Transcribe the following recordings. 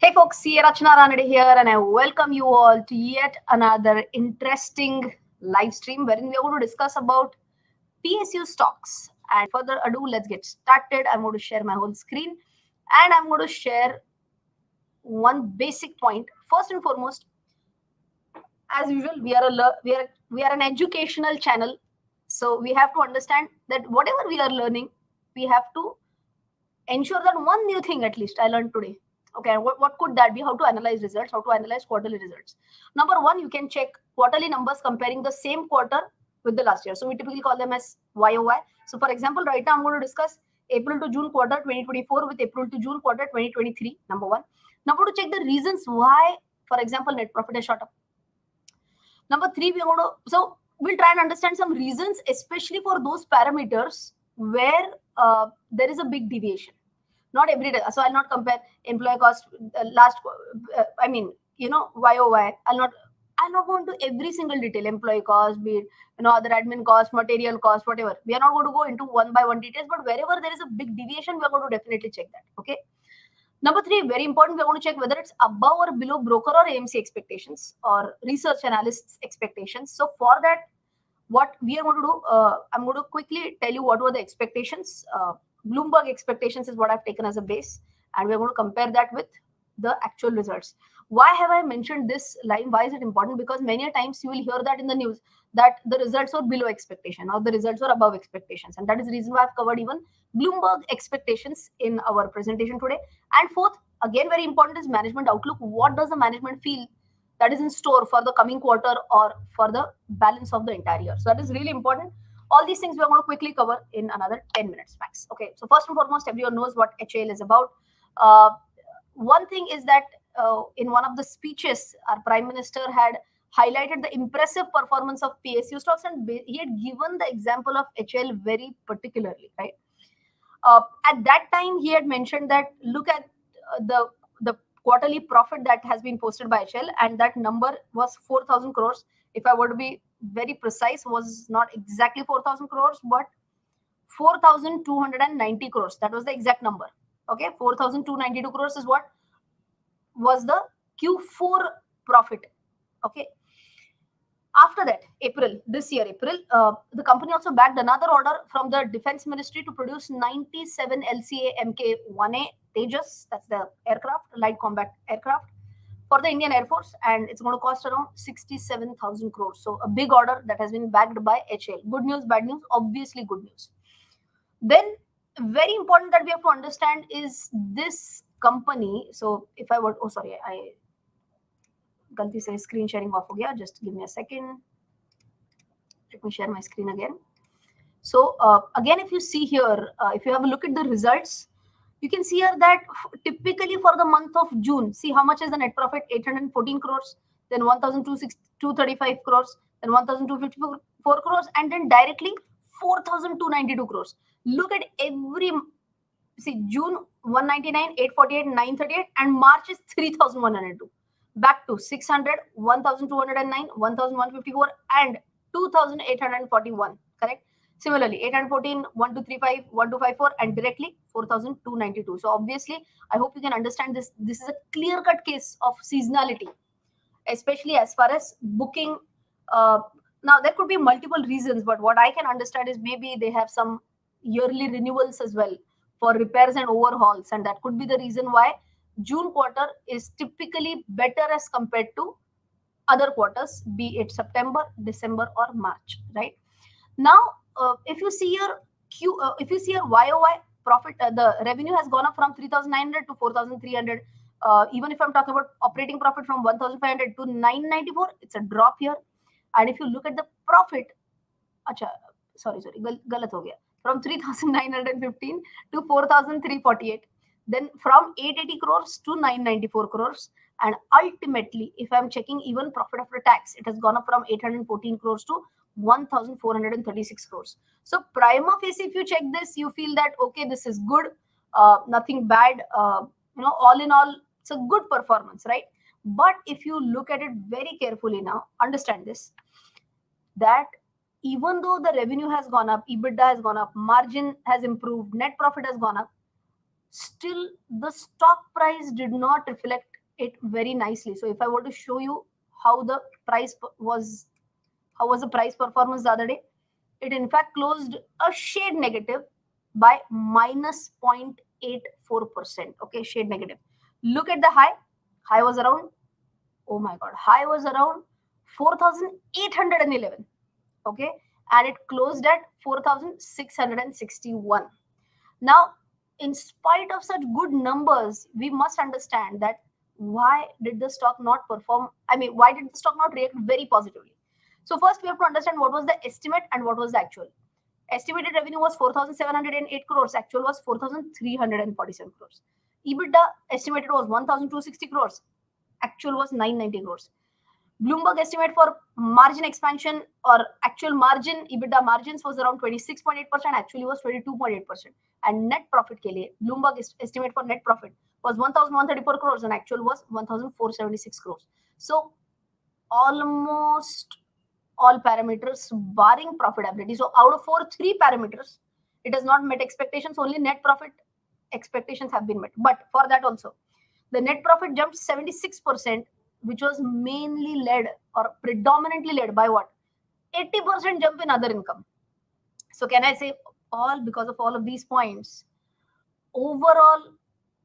Hey folks, Rachana Ranade here, and I welcome you all to yet another interesting live stream wherein we are going to discuss about PSU stocks. And further ado, let's get started. I'm going to share my whole screen, and I'm going to share one basic point. First and foremost, as usual, we are an educational channel, so we have to understand that whatever we are learning, we have to ensure that one new thing at least I learned today. Okay, what could that be? How to analyze results, how to analyze quarterly results. Number one, you can check quarterly numbers comparing the same quarter with the last year. So we typically call them as YOY. So for example, right now I'm going to discuss April to June quarter 2024 with April to June quarter 2023, number one. Number two, check the reasons why, for example, net profit has shot up. Number three, we'll try and understand some reasons, especially for those parameters where there is a big deviation. Not every day. So I'll not compare employee cost YOY. I'll not go into every single detail, employee cost, be it, other admin cost, material cost, whatever. We are not going to go into one by one details, but wherever there is a big deviation, we are going to definitely check that. Okay. Number three, very important, we're going to check whether it's above or below broker or AMC expectations or research analysts expectations. So for that, what we are going to do, I'm going to quickly tell you what were the expectations. Bloomberg expectations is what I've taken as a base, and we're going to compare that with the actual results. Why have I mentioned this line? Why is it important? Because many times you will hear that in the news that the results were below expectation or the results were above expectations, and that is the reason why I've covered even Bloomberg expectations in our presentation today. And fourth, again very important, is management outlook. What does the management feel that is in store for the coming quarter or for the balance of the entire year? So that is really important. All these things we are going to quickly cover in another 10 minutes max. Okay, so first and foremost, everyone knows what HAL is about. One thing is that in one of the speeches, our Prime Minister had highlighted the impressive performance of PSU stocks, and he had given the example of HAL very particularly, right? At that time, he had mentioned that look at the quarterly profit that has been posted by HAL, and that number was 4,000 crores. If I were to be very precise, was not exactly 4,000 crores, but 4,290 crores. That was the exact number. Okay, 4,292 crores is what was the Q4 profit. Okay. After that, this year, the company also bagged another order from the Defense Ministry to produce 97 LCA Mk1A Tejas, that's the aircraft, light combat aircraft, for the Indian Air Force, and it's going to cost around 67,000 crores. So a big order that has been bagged by HAL. Good news, bad news, obviously good news. Then very important that we have to understand is this company. So if I were, I गलती से screen sharing off हो गया. Just give me a second. Let me share my screen again. So again, if you see here, if you have a look at the results, you can see here that typically for the month of June, see how much is the net profit? 814 crores, then 1,235 crores, then 1,254 crores, and then directly 4,292 crores. Look at every, see, June 199, 848, 938, and March is 3,102. Back to 600, 1,209, 1,154, and 2,841. Correct? Similarly, 814, 1,235, 1,254, and directly 4,292. So obviously, I hope you can understand this. This is a clear-cut case of seasonality, especially as far as booking. Now, there could be multiple reasons, but what I can understand is maybe they have some yearly renewals as well for repairs and overhauls, and that could be the reason why June quarter is typically better as compared to other quarters, be it September, December, or March, right? Now, if you see your YOY profit, the revenue has gone up from 3,900 to 4,300. Even if I'm talking about operating profit from 1,500 to 994, it's a drop here. And if you look at the profit, galat ho gaya. From 3,915 to 4,348. Then from 880 crores to 994 crores. And ultimately, if I'm checking even profit after tax, it has gone up from 814 crores to 1,436 crores. So prima facie, if you check this, you feel that, okay, this is good, nothing bad. All in all, it's a good performance, right? But if you look at it very carefully now, understand this, that even though the revenue has gone up, EBITDA has gone up, margin has improved, net profit has gone up, still the stock price did not reflect it very nicely. So if I were to show you how the price was, how was the price performance the other day, it in fact closed a shade negative by minus 0.84%. Okay, shade negative. Look at the high. High was around, oh my god, high was around 4,811. Okay, and it closed at 4,661. Now, in spite of such good numbers, we must understand that why did the stock not perform? I mean, why did the stock not react very positively? So first, we have to understand what was the estimate and what was the actual. Estimated revenue was 4,708 crores. Actual was 4,347 crores. EBITDA estimated was 1,260 crores. Actual was 990 crores. Bloomberg estimate for margin expansion or actual margin, EBITDA margins was around 26.8%, actually was 22.8%. And net profit ke liye, Bloomberg estimate for net profit was 1,134 crores and actual was 1,476 crores. So almost all parameters barring profitability. So out of three parameters, it has not met expectations. Only net profit expectations have been met. But for that also, the net profit jumped 76%, which was mainly led or predominantly led by what? 80% jump in other income. So can I say all because of all of these points, overall,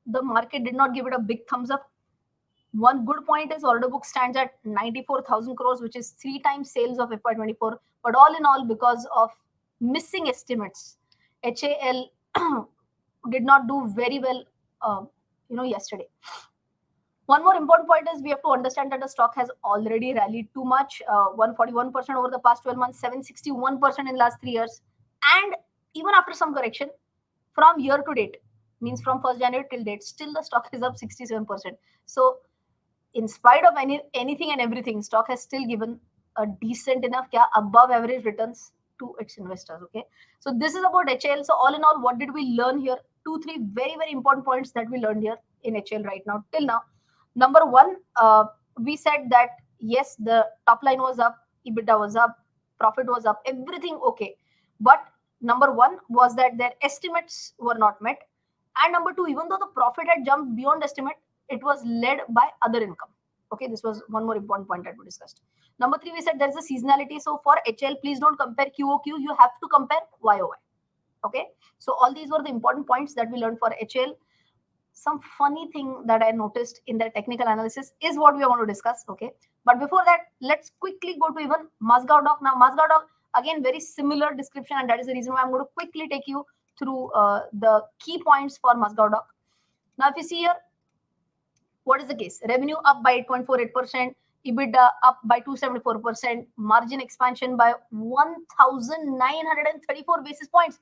the market did not give it a big thumbs up. One good point is order book stands at 94,000 crores, which is 3 times sales of FY24. But all in all, because of missing estimates, HAL did not do very well, yesterday. One more important point is we have to understand that the stock has already rallied too much, 141% over the past 12 months, 761% in last 3 years. And even after some correction, from year to date, means from 1st January till date, still the stock is up 67%. So in spite of anything and everything, stock has still given a decent enough, above average returns to its investors. Okay, so this is about HL. So all in all, what did we learn here? 2-3 very, very important points that we learned here in HL right now till now. Number one, we said that yes, the top line was up, EBITDA was up, profit was up, everything okay. But number one was that their estimates were not met. And number two, even though the profit had jumped beyond estimate, it was led by other income. Okay, this was one more important point that we discussed. Number three, we said there's a seasonality. So for HL, please don't compare QOQ. You have to compare YOY. Okay, so all these were the important points that we learned for HL. Some funny thing that I noticed in the technical analysis is what we want to discuss. Okay, but before that, let's quickly go to even Mazagaon doc. Now, Mazagaon doc, again, very similar description, and that is the reason why I'm going to quickly take you through the key points for Mazagaon doc. Now, if you see here, what is the case? Revenue up by 8.48%, EBITDA up by 274%, margin expansion by 1,934 basis points.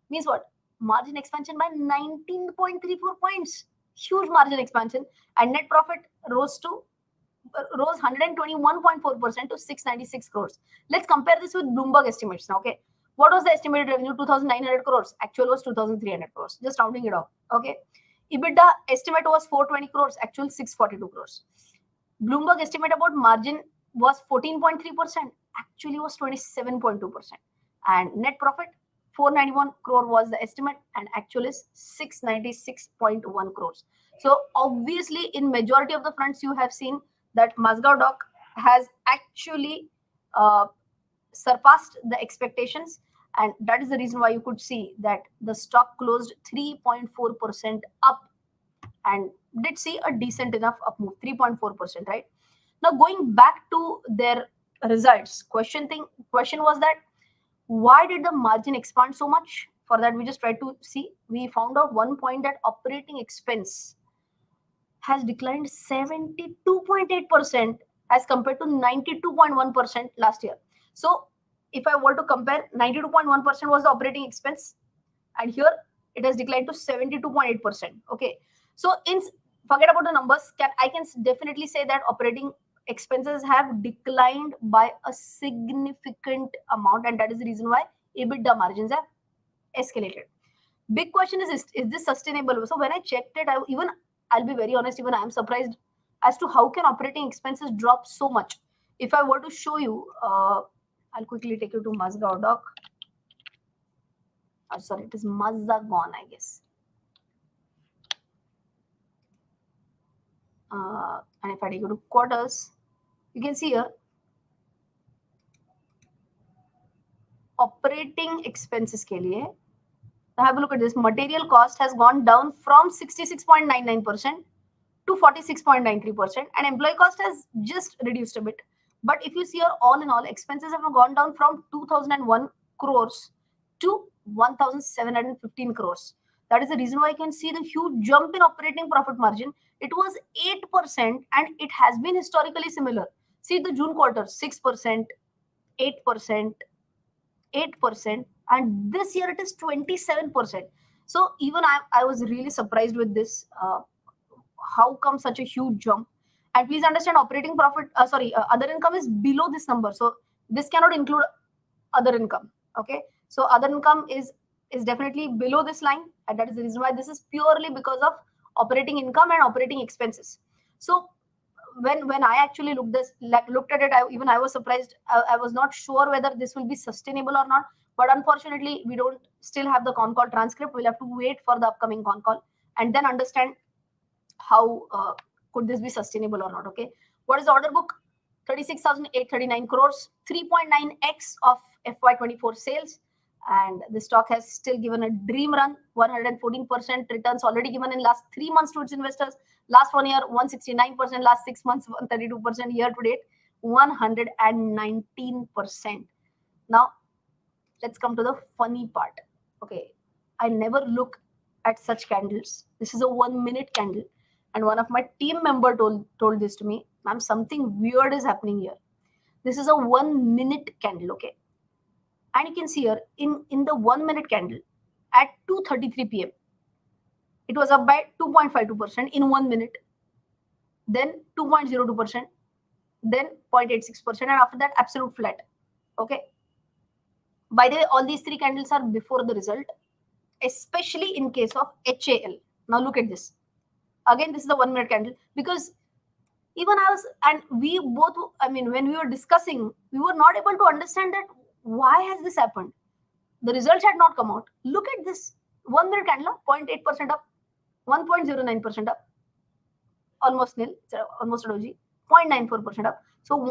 Means what? Margin expansion by 19.34 points. Huge margin expansion. And net profit rose 121.4% to 696 crores. Let's compare this with Bloomberg estimates now. Okay, what was the estimated revenue? 2,900 crores. Actual was 2,300 crores. Just rounding it off. Okay, EBITDA estimate was 420 crores. Actual 642 crores. Bloomberg estimate about margin was 14.3%. Actually was 27.2%. And net profit 491 crore was the estimate, and actual is 696.1 crores. So obviously, in majority of the fronts, you have seen that Mazagaon doc has actually surpassed the expectations, and that is the reason why you could see that the stock closed 3.4% up and did see a decent enough up move, 3.4%, right? Now, going back to their results, question was that why did the margin expand so much? For that, we just tried to see. We found out one point that operating expense has declined 72.8% as compared to 92.1% last year. So if I were to compare, 92.1% was the operating expense, and here it has declined to 72.8%. Okay, so forget about the numbers. I can definitely say that operating expenses have declined by a significant amount, and that is the reason why EBITDA margins have escalated. Big question is this sustainable? So when I checked it, I'll be very honest, even I am surprised as to how can operating expenses drop so much. If I were to show you, I'll quickly take you to Mazagaon doc. Sorry, it is Mazagaon, I guess. And if I go to quarters, you can see here operating expenses के लिए. Now have a look at this. Material cost has gone down from 66.99% to 46.93%, and employee cost has just reduced a bit. But if you see here, all in all, expenses have gone down from 2001 crores to 1715 crores. That is the reason why I can see the huge jump in operating profit margin. It was 8% and it has been historically similar. See the June quarter, 6%, 8%, 8%, and this year it is 27%. So even I was really surprised with this. How come such a huge jump? And please understand, operating profit, other income is below this number. So this cannot include other income. Okay, so other income is definitely below this line, and that is the reason why this is purely because of operating income and operating expenses. So when I actually looked at it, I was surprised. I was not sure whether this will be sustainable or not. But unfortunately, we don't still have the con call transcript. We'll have to wait for the upcoming con call and then understand how could this be sustainable or not. Okay, what is the order book? 36,839 crores, 3.9x of FY24 sales. And the stock has still given a dream run, 114% returns already given in last 3 months to its investors. Last 1 year, 169%. Last 6 months, 132%. Year to date, 119%. Now, let's come to the funny part. Okay, I never look at such candles. This is a 1 minute candle. And one of my team member told this to me, ma'am, something weird is happening here. This is a 1 minute candle, okay? And you can see here in the 1 minute candle at 2:33 p.m. it was up by 2.52% in 1 minute, then 2.02%, then 0.86%, and after that absolute flat. Okay. By the way, all these three candles are before the result, especially in case of HAL. Now look at this. Again, this is the 1 minute candle, because even we both, when we were discussing, we were not able to understand that why has this happened. The results had not come out. Look at this 1 minute candle, 0.8% up, 1.09% up, almost nil, almost a doji, 0.94% up. So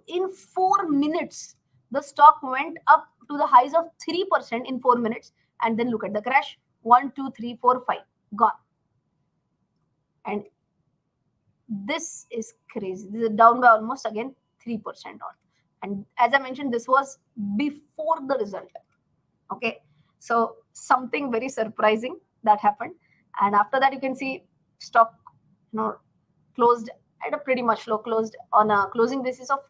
in 4 minutes, the stock went up to the highs of 3% in 4 minutes, and then look at the crash, 1, 2, 3, 4, 5, gone. And this is crazy. This is down by almost again 3% on. And as I mentioned, this was before the result. Okay, so something very surprising that happened. And after that, you can see stock, closed at a pretty much low, closed on a closing basis of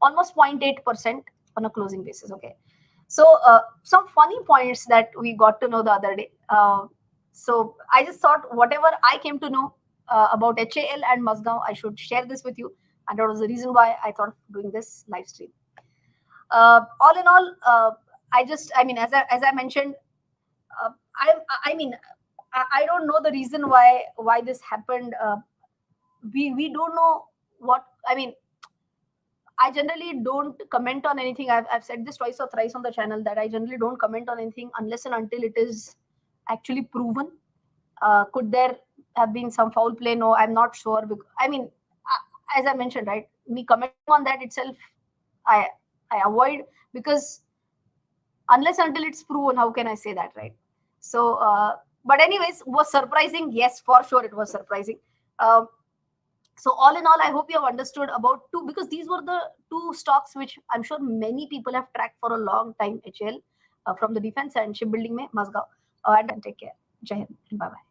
almost 0.8% on a closing basis. Okay, so some funny points that we got to know the other day. So I just thought whatever I came to know about HAL and Mazagaon, I should share this with you, and that was the reason why I thought of doing this live stream. All in all, as I mentioned, I don't know the reason why this happened. We don't know what. I generally don't comment on anything. I've said this twice or thrice on the channel that I generally don't comment on anything unless and until it is actually proven. Could there have been some foul play? No, I'm not sure. As I mentioned, right, me commenting on that itself, I avoid, because unless until it's proven, how can I say that, right? So, but anyways, was surprising? Yes, for sure, it was surprising. So all in all, I hope you have understood about because these were the two stocks which I'm sure many people have tracked for a long time, HAL, from the defense and shipbuilding, Mazagaon. And take care. Jai Hind and bye-bye.